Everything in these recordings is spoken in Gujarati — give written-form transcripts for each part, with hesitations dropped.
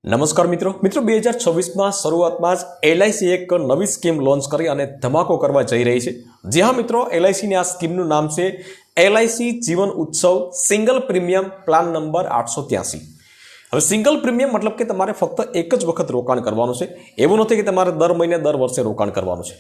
નમસ્કાર મિત્રો 2026માં શરૂઆતમાં જ એલઆઈસી એક નવી સ્કીમ લોન્ચ કરી અને ધમાકો કરવા જઈ રહી છે। જી હા મિત્રો, એલઆઈસીની આ સ્કીમનું નામ છે એલઆઈસી જીવન ઉત્સવ સિંગલ પ્રીમિયમ પ્લાન નંબર 883। હવે સિંગલ પ્રીમિયમ મતલબ કે તમારે ફક્ત એક જ વખત રોકાણ કરવાનું છે, એવું નથી કે તમારે દર મહિને દર વર્ષે રોકાણ કરવાનું છે।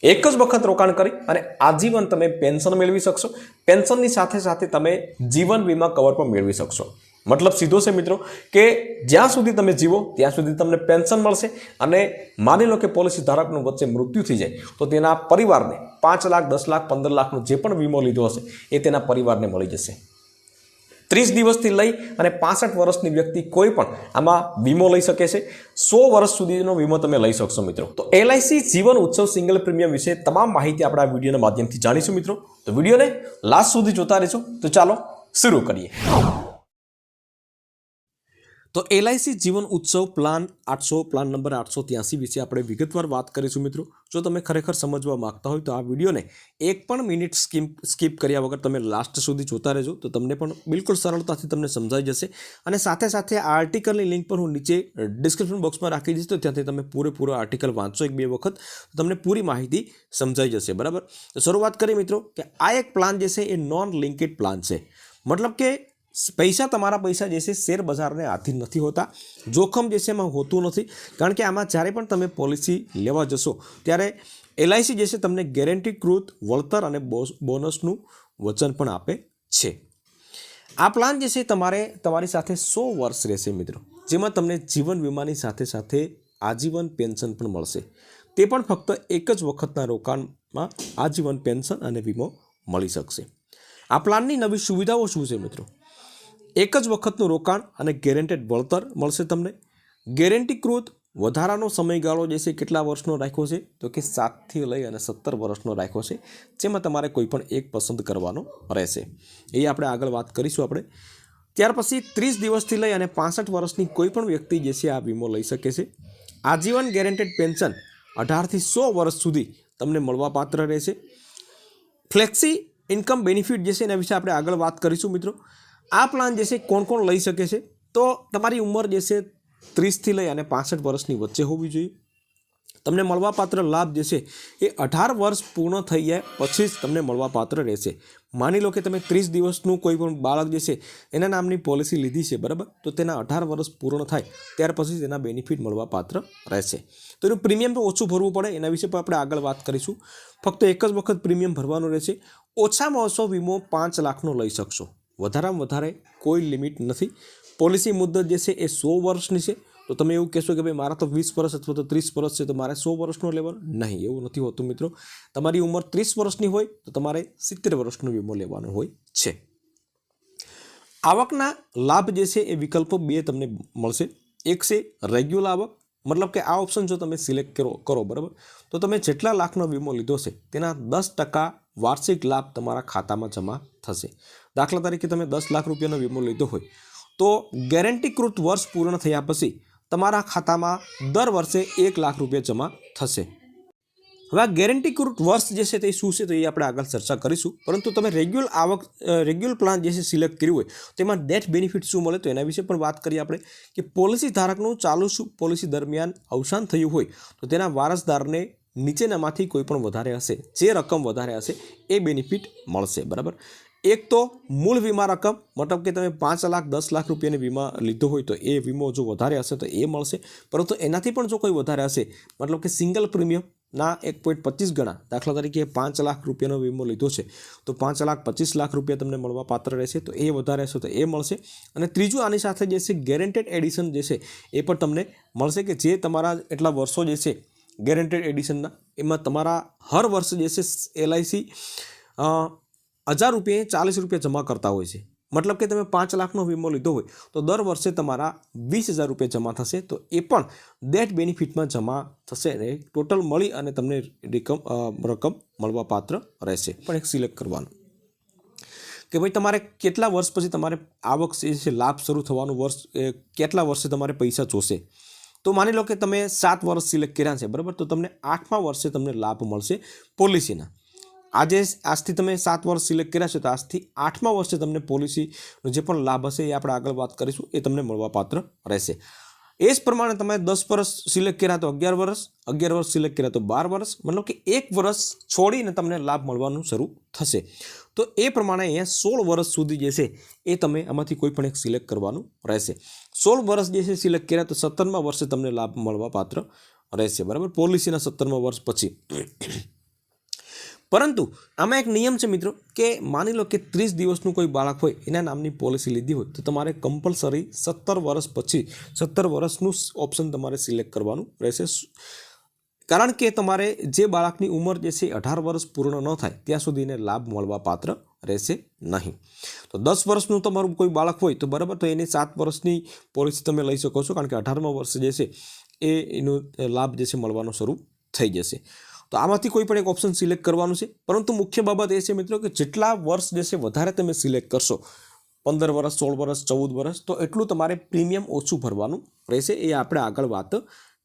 એક જ વખત રોકાણ કરી અને આજીવન તમે પેન્શન મેળવી શકશો। પેન્શનની સાથે સાથે તમે જીવન વીમા કવર પણ મેળવી શકશો। मतलब सीधो से मित्रों के ज्यां सुधी तमे जीवो त्यां सुधी तमने पेन्शन मळशे अने मानी लो के पॉलिसी धारकनुं वच्चे मृत्यु थई जाय तो तेना परिवारने 5 लाख 10 लाख 15 लाखनो जे पण वीमो लीधो हशे ए तेना परिवारने मळी जशे। 30 दिवसथी लई अने 65 वर्षनी व्यक्ति कोई पण आमां वीमो लई शके छे। 100 वर्ष सुधीनो वीमो तमे लई शकशो मित्रों। तो एलआईसी जीवन उत्सव सिंगल प्रीमियम विषे तमाम माहिती आपणे आ विडियोना माध्यमथी जाणीशुं मित्रों। तो विडियोने लास्ट सुधी जोता रहेजो। तो चालो शुरू करीए। तो एलआईसी जीवन उत्सव प्लान 800 प्लान नंबर 883 विषे आपणे विगतवार बात करीशुं मित्रों। जो तमे खरेखर समझवा मांगता होय तो आ विडियोने एक पण मिनिट स्कीप कर्या वगर तमे लास्ट सुधी जोता रहेजो तो तमने पण बिल्कुल सरळताथी तमने समजाई जशे। अने साथे साथे आ आर्टिकलनी लिंक पण हुं नीचे डिस्क्रिप्शन बॉक्समां राखी दईश तो त्यांथी तमे पूरेपूरो आर्टिकल वांचो एक बे वखत तो तमने पूरी माहिती समजाई जशे। बराबर, तो शरूआत करीए मित्रों के आ एक प्लान जे छे ए नॉन लिंकेड प्लान छे। मतलब के पैसा तमारा पैसा जैसे शेर बजार ने आधीन नहीं होता, जोखम जैसे में होतुं नहीं। कारण के आमां ज्यारे पण तमे पॉलिसी लेवा जशो त्यारे एलआईसी जैसे तमने गेरंटीकृत वळतर अने बोनसनुं वचन पण आपे छे। आ प्लान जैसे तमारे तमारी साथे 100 वर्ष रहेशे मित्रों, जेमां तमने जीवन वीमानी साथे साथे आजीवन पेन्शन पण मळशे। ते पण फक्त एक ज वखतना रोकाणमां आजीवन पेन्शन अने वीमो मळी शकशे। आ प्लाननी नवी सुविधाओ शुं छे मित्रों? एक ज वखतनुं रोकाण अने गेरंटेड वळतर मळशे तमने। गेरंटीकृत वधारानो समयगाळो जे छे केटला वर्षनो राख्यो छे तो के 7 થી લઈ અને 17 વર્ષનો રાખ્યો છે, જેમાં તમારે કોઈ પણ એક પસંદ કરવાનો રહેશે। એ આપણે આગળ વાત કરીશું આપણે। ત્યાર પછી 30 દિવસથી લઈ અને 65 વર્ષની કોઈ પણ વ્યક્તિ જે છે આ વીમો લઈ શકે છે। આજીવન ગેરંટેડ પેન્શન 18 થી 100 વર્ષ સુધી તમને મળવા પાત્ર રહેશે। ફ્લેક્સી ઇન્કમ બેનિફિટ જે છે એના વિશે આપણે આગળ વાત કરીશું મિત્રો। आ प्लान जैसे कोण कोण लई शके छे तो तमारी उमर जैसे 30 થી લઈ અને 65 વર્ષની વચ્ચે હોવી જોઈએ। તમને મળવાપાત્ર લાભ જે છે એ 18 વર્ષ પૂર્ણ થઈ જાય પછી જ તમને મળવાપાત્ર રહેશે। માની લો કે તમે 30 દિવસનું કોઈ પણ બાળક જે છે એના નામની પોલિસી લીધી છે, બરાબર, તો તેના 18 વર્ષ પૂર્ણ થાય ત્યાર પછી તેના બેનિફિટ મળવાપાત્ર રહેશે। તો એનું પ્રીમિયમ તો ઓછું ભરવું પડે, એના વિશે પણ આપણે આગળ વાત કરીશું। ફક્ત એક જ વખત પ્રીમિયમ ભરવાનું રહેશે। ઓછામાં ઓછો વીમો 5 લાખનો લઈ શકશો, વધારામાં વધારે કોઈ લિમિટ નથી। પોલિસી મુદ્દત જે છે એ 100 વર્ષની છે। તો તમે એવું કહેશો કે ભાઈ મારા તો 20 વર્ષ અથવા તો 30 વર્ષ છે તો મારે 100 વર્ષનો લેવાનો? નહીં, એવું નથી હોતું મિત્રો। તમારી ઉંમર 30 વર્ષની હોય તો તમારે 70 વર્ષનો વીમો લેવાનો હોય છે। આવકના લાભ જે છે એ વિકલ્પો બે તમને મળશે। એક છે રેગ્યુલર આવક, मतलब કે આ ઓપ્શન જો તમે સિલેક્ટ કરો બરાબર, તો તમે જેટલા લાખનો વીમો લીધો છે તેના 10% વાર્ષિક લાભ તમારા ખાતામાં જમા થશે। દાખલા તરીકે તમે 10 લાખ રૂપિયાનો વીમો લીધો હોય તો ગેરંટીકૃત વર્ષ પૂર્ણ થયા પછી તમારા ખાતામાં દર વર્ષે 1 લાખ રૂપિયા જમા થશે। હવે આ ગેરંટીકૃત વર્ષ જે છે તે શું છે તો એ આપણે આગળ ચર્ચા કરીશું, પરંતુ તમે રેગ્યુલર પ્લાન જે છે સિલેક્ટ કર્યું હોય તેમાં ડેથ બેનિફિટ શું મળે તો એના વિશે પણ વાત કરીએ આપણે કે પોલિસી ધારકનું ચાલુ પોલિસી દરમિયાન અવસાન થયું હોય તો તેના વારસદારને નીચેનામાંથી કોઈ પણ વધારે હશે, જે રકમ વધારે હશે એ બેનિફિટ મળશે। બરાબર, एक तो मूल वीमा रकम, मतलब कि तमे 5 लाख 10 लाख रुपया वीमा लीधो होय तो ए वीमो जो वधारे हशे तो ए मळशे। परंतु एनाथी पण जो कोई वधारे हशे, मतलब कि सिंगल प्रीमियम ना 1.25 गणा, दाखला तरीके 5 लाख रुपयानो वीमो लीधो छे तो 5 लाख 25 लाख रुपया तमने मळवा पात्र रहेशे, तो ए वधारे हशे तो ए मळशे। अने त्रीजुं आनी साथे जे छे गेरंटेड एडिशन जे छे ए पण तमने मळशे के जे तमारा एटला वर्षो जे छे गेरंटेड एडिशनना एमां तमारा हर वर्ष जे छे एलआईसी 1000 रुपये 40 रुपया जमा करता होय छे। मतलब कि तमे 5 लाखनो वीमो लीधो होय तो दर वर्षे तमारा 20,000 रुपया जमा थशे, तो ए पण डेथ बेनिफिटमां जमा थशे ने टोटल मळी अने तमने रकम मळवा पात्र रहेशे। पण एक सिलेक्ट करवानुं કે ભાઈ તમારે કેટલા વર્ષ પછી તમારે આવક છે લાભ શરૂ થવાનું વર્ષ કેટલા વર્ષે તમારે પૈસા જોશે। તો માની લો કે તમે 7 વર્ષ સિલેક્ટ કર્યા છે, બરાબર, તો તમને 8મા વર્ષે તમને લાભ મળશે પોલિસીના। આજે આજથી તમે 7 વર્ષ સિલેક્ટ કર્યા છે તો આજથી 8મા વર્ષે તમને પોલિસીનો જે પણ લાભ હશે એ આપણે આગળ વાત કરીશું, એ તમને મળવા પાત્ર રહેશે। એ જ પ્રમાણે તમે 10 વર્ષ સિલેક્ટ કર્યા તો 11 વર્ષ, 11 વર્ષ સિલેક્ટ કર્યા તો 12 વર્ષ, મતલબ કે 1 વર્ષ છોડીને તમને લાભ મળવાનું શરૂ થશે. તો એ પ્રમાણે અહીંયા 16 વર્ષ સુધી જે છે એ તમે આમાંથી કોઈ પણ એક સિલેક્ટ કરવાનું રહેશે. 16 વર્ષ જે છે સિલેક્ટ કર્યા તો 17મા વર્ષે તમને લાભ મળવા પાત્ર રહેશે, બરાબર, પોલિસીના 17મા વર્ષ પછી. પરંતુ આમાં એક નિયમ છે મિત્રો કે માની લો કે 30 દિવસનું કોઈ બાળક હોય એના નામની પોલિસી લીધી હોય તો તમારે કમ્પલસરી 17 વર્ષ પછી 17 વર્ષનું ઓપ્શન તમારે સિલેક્ટ કરવાનું રહેશે. કારણ કે તમારે જે બાળકની ઉંમર જે છે 18 વર્ષ પૂર્ણ ન થાય ત્યાં સુધી એને લાભ મળવા પાત્ર રહેશે નહીં. તો 10 વર્ષનું તમારું કોઈ બાળક હોય તો બરાબર, તો એની 7 વર્ષની પોલિસી તમે લઈ શકો છો, કારણ કે 18મા વર્ષે જે છે એનો લાભ જે છે મળવાનો શરૂ થઈ જશે. તો આમાંથી કોઈ પણ એક ઓપ્શન સિલેક્ટ કરવાનું છે. પરંતુ મુખ્ય બાબત એ છે મિત્રો કે જેટલા વર્ષ જે છે વધારે તમે સિલેક્ટ કરશો, 15 વર્ષ, 16 વર્ષ, 14 વર્ષ, તો એટલું તમારે પ્રીમિયમ ઓછું ભરવાનું રહેશે. એ આપણે આગળ વાત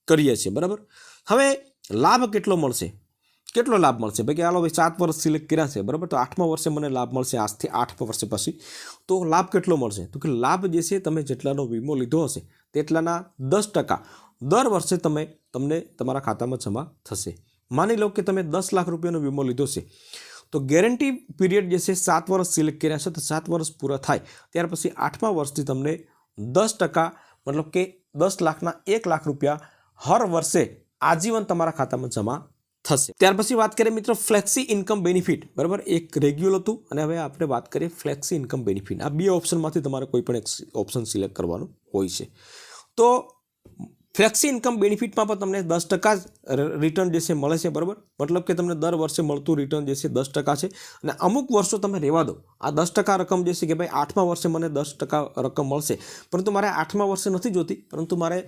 કરીએ છીએ, બરાબર. હવે લાભ કેટલો મળશે, કેટલો લાભ મળશે ભાઈ, કે હાલો ભાઈ 7 વર્ષ સિલેક્ટ કર્યા છે, બરાબર, તો 8મા વર્ષે મને લાભ મળશે, આજથી 8 વર્ષ પછી. તો લાભ કેટલો મળશે, તો કે લાભ જે છે તમે જેટલાનો વીમો લીધો હશે તેટલાના 10% દર વર્ષે તમને તમારા ખાતામાં જમા થશે. માની લો કે તમે 10 લાખ રૂપિયાનો વીમો લીધો છે, તો ગેરંટી પીરિયડ જે છે 7 વર્ષ સિલેક્ટ કર્યા છે, તો 7 વર્ષ પૂરા થાય ત્યાર પછી 8મા વર્ષથી તમને 10%, મતલબ કે 10 લાખના 1 લાખ રૂપિયા હર વર્ષે આજીવન તમારા ખાતામાં જમા થશે. ત્યાર પછી વાત કરીએ મિત્રો ફ્લેક્સી ઇન્કમ બેનિફિટ, બરાબર. એક રેગ્યુલર હતું અને હવે આપણે વાત કરીએ ફ્લેક્સી ઇન્કમ બેનિફિટ. આ બે ઓપ્શનમાંથી તમારે કોઈ પણ એક ઓપ્શન સિલેક્ટ કરવાનું હોય છે. તો ફ્લેક્સી ઇન્કમ બેનિફિટમાં પણ તમને 10% જ રિટર્ન જે છે મળે છે, બરાબર. મતલબ કે તમને દર વર્ષે મળતું રિટર્ન જે છે 10% છે. અને અમુક વર્ષો તમે રહેવા દો, આ 10% રકમ જે છે કે ભાઈ 8મા વર્ષે મને 10% રકમ મળશે, પરંતુ મારે 8મા વર્ષે નથી જોતી, પરંતુ મારે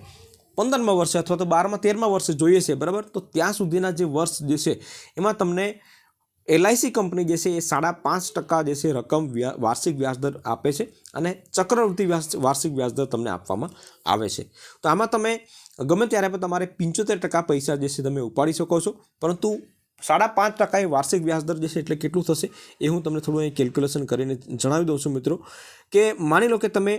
15મા વર્ષે અથવા તો 12મા 13મા વર્ષે જોઈએ છે, બરાબર. તો ત્યાં સુધીના જે વર્ષ જે છે એમાં તમને LIC કંપની જે છે એ 5.5% જે છે રકમ વાર્ષિક વ્યાજદર આપે છે અને ચક્રવૃત્તિ વાર્ષિક વ્યાજદર તમને આપવામાં આવે છે. તો આમાં તમે ગમે ત્યારે પણ તમારે 75% પૈસા જે છે તમે ઉપાડી શકો છો, પરંતુ 5.5% એ વાર્ષિક વ્યાજદર જે છે એટલે કેટલું થશે એ હું તમને થોડું અહીં કેલ્ક્યુલેશન કરીને જણાવી દઉં છું મિત્રો. કે માની લો કે તમે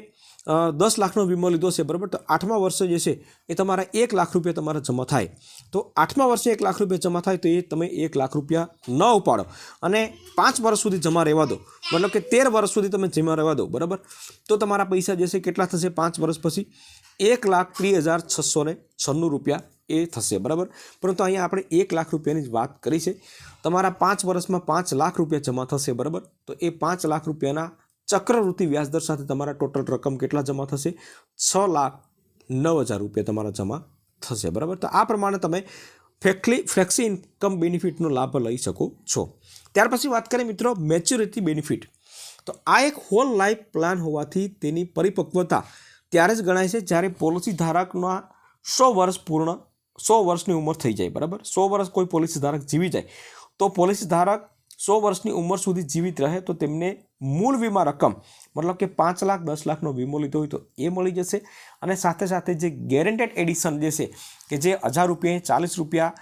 10 લાખનો વીમો લીધો છે, બરાબર, તો 8મા વર્ષે જે છે એ તમારા 1 લાખ રૂપિયા તમારા જમા થાય. તો 8મા વર્ષે 1 લાખ રૂપિયા જમા થાય તો એ તમે 1 લાખ રૂપિયા ન ઉપાડો અને 5 વર્ષ સુધી જમા રહેવા દો, મતલબ કે 13 વર્ષ સુધી તમે જમા રહેવા દો, બરાબર. તો તમારા પૈસા જે છે કેટલા થશે 5 વર્ષ પછી 1,30,696 રૂપિયા એ થશે, બરાબર. પરંતુ અહીંયા આપણે 1 લાખ રૂપિયાની જ વાત કરી છે. તમારા 5 વર્ષમાં 5 લાખ રૂપિયા જમા થશે, બરાબર. તો એ 5 લાખ રૂપિયાના ચક્રવૃત્તિ વ્યાજદર સાથે તમારા ટોટલ રકમ કેટલા જમા થશે, 6,09,000 રૂપિયા તમારા જમા થશે, બરાબર. તો આ પ્રમાણે તમે ફ્લેક્સી ઇન્કમ બેનિફિટનો લાભ લઈ શકો છો. ત્યાર પછી વાત કરીએ મિત્રો મેચ્યોરિટી બેનિફિટ. તો આ એક હોલ લાઈફ પ્લાન હોવાથી તેની પરિપક્વતા ત્યારે જ ગણાય છે જ્યારે પોલિસી ધારકના 100 વર્ષની ઉંમર થઈ જાય, બરાબર. 100 વર્ષ કોઈ પોલિસી ધારક જીવી જાય તો પોલિસી ધારક 100 વર્ષની ઉંમર સુધી જીવિત રહે તો તેમને મૂળ વીમા રકમ, મતલબ કે 5 લાખ 10 લાખનો વીમો લીધો હોય તો એ મળી જશે. અને સાથે સાથે જે ગેરંટેડ એડિશન જે છે કે જે 1000 રૂપિયા 40 રૂપિયા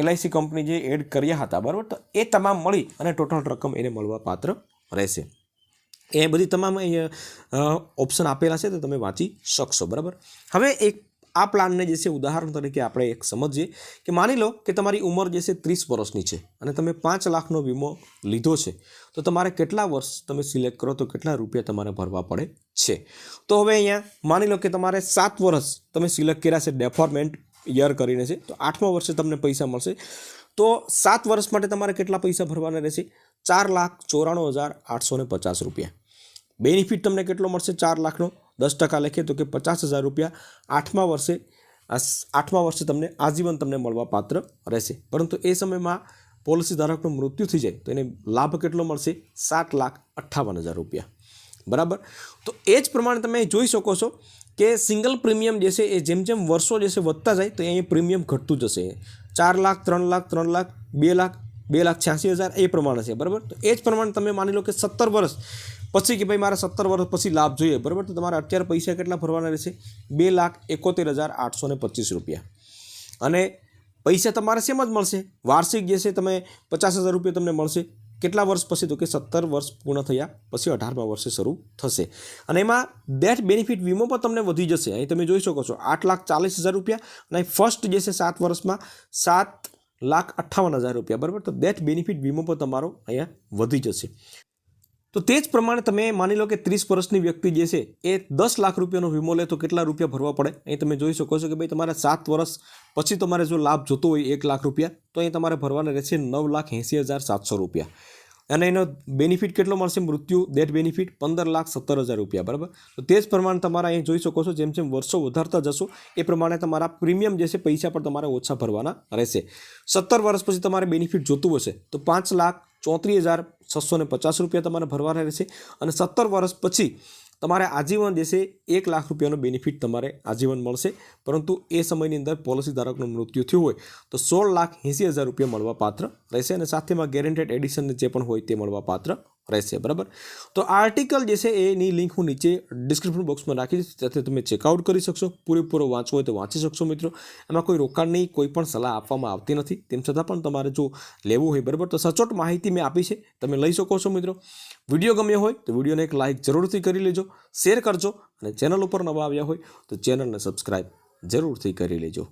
LIC કંપની જે એડ કર્યા હતા, બરાબર, તો એ તમામ મળી અને ટોટલ રકમ એને મળવા પાત્ર રહેશે. એ બધી તમામ ઓપ્શન આપેલા છે તો તમે વાંચી શકશો, બરાબર. હવે એક આ પ્લાનને જે છે ઉદાહરણ તરીકે આપણે એક સમજીએ કે માની લો કે તમારી ઉંમર જે છે 30 વર્ષની છે અને તમે 5 લાખનો વીમો લીધો છે, તો તમારે કેટલા વર્ષ તમે સિલેક્ટ કરો તો કેટલા રૂપિયા તમારે ભરવા પડે છે. તો હવે અહીંયા માની લો કે તમારે 7 વર્ષ તમે સિલેક્ટ કર્યા છે, ડેફરમેન્ટ યર કરીને છે, તો 8મા વર્ષે તમને પૈસા મળશે. તો 7 વર્ષ માટે તમારે કેટલા પૈસા ભરવાના રહેશે, 4,94,850 રૂપિયા. બેનિફિટ તમને કેટલો મળશે 4 લાખનો, 10% લખીએ તો કે 50,000 રૂપિયા 8મા વર્ષે તમને આજીવન તમને મળવા પાત્ર રહેશે. પરંતુ એ સમયમાં પોલિસી ધારકનું મૃત્યુ થઈ જાય તો એને લાભ કેટલો મળશે, 7,58,000 રૂપિયા, બરાબર. તો એ જ પ્રમાણે તમે જોઈ શકો છો કે સિંગલ પ્રીમિયમ જે છે એ જેમ જેમ વર્ષો જે છે વધતા જાય તો અહીં પ્રીમિયમ ઘટતું જશે. 4 લાખ 3 લાખ 3 લાખ 2 લાખ 2,86,000 એ પ્રમાણે છે, બરાબર. તો એ જ પ્રમાણે તમે માની લો કે 17 વર્ષ પછી કે ભાઈ મારે 17 વર્ષ પછી લાભ જોઈએ, બરાબર, તો તમારે અત્યારે પૈસા કેટલા ભરવાના રહેશે, 2,71,825 રૂપિયા. અને પૈસા તમારે શેમ જ મળશે, વાર્ષિક જે છે તમે 50,000 રૂપિયા તમને મળશે, કેટલા વર્ષ પછી? તો કે 17 વર્ષ પૂર્ણ થયા પછી 18મા વર્ષે શરૂ થશે. અને એમાં ડેથ બેનિફિટ વીમો પણ તમને વધી જશે. અહીં તમે જોઈ શકો છો 8,40,000 રૂપિયા અને ફર્સ્ટ જે છે 7 વર્ષમાં 7,58,000 રૂપિયા, બરાબર. તો ડેથ બેનિફિટ વીમો પણ તમારો અહીંયા વધી જશે. તો તે જ પ્રમાણે તમે માની લો કે 30 વર્ષની વ્યક્તિ જે છે એ 10 લાખ રૂપિયાનો વીમો લે તો કેટલા રૂપિયા ભરવા પડે? અહીં તમે જોઈ શકો છો કે ભાઈ તમારે 7 વર્ષ પછી તમારે જો લાભ જોતો હોય 1 લાખ રૂપિયા, તો અહીં તમારે ભરવાના રહેશે 9,80,700 રૂપિયા. અને એનો બેનિફિટ કેટલો મળશે? મૃત્યુ ડેથ બેનિફિટ 15,17,000 રૂપિયા, બરાબર. તો તે જ પ્રમાણે તમારા અહીં જોઈ શકો છો જેમ જેમ વર્ષો વધારતા જશો એ પ્રમાણે તમારા પ્રીમિયમ જે છે પૈસા પણ તમારે ઓછા ભરવાના રહેશે. 17 વર્ષ પછી તમારે બેનિફિટ જોતું હશે તો 5,34,650 રૂપિયા તમારે ભરવાના રહેશે. અને 17 વર્ષ પછી તમારે આજીવન જે છે 1 લાખ રૂપિયાનો બેનિફિટ તમારે આજીવન મળશે. પરંતુ એ સમયની અંદર પોલિસી ધારકનું મૃત્યુ થયું હોય તો 16,80,000 રૂપિયા મળવા પાત્ર રહેશે. અને સાથેમાં ગેરંટેડ એડિશન જે પણ હોય તે મળવા પાત્ર રહેશે, બરાબર. તો આ આર્ટિકલ જે છે એની લિંક હું નીચે ડિસ્ક્રિપ્શન બોક્સમાં રાખી દઈશ, ત્યાંથી તમે ચેકઆઉટ કરી શકશો. પૂરેપૂરો વાંચવો હોય તો વાંચી શકશો મિત્રો. એમાં કોઈ રોકાણની કોઈ પણ સલાહ આપવામાં આવતી નથી. તેમ છતાં પણ તમારે જો લેવું હોય, બરાબર, તો સચોટ માહિતી મેં આપી છે, તમે લઈ શકો છો મિત્રો. વિડીયો ગમ્યો હોય તો વિડીયોને એક લાઇક જરૂરથી કરી લેજો, શેર કરજો અને ચેનલ ઉપર નવા આવ્યા હોય તો ચેનલને સબસ્ક્રાઈબ જરૂરથી કરી લેજો.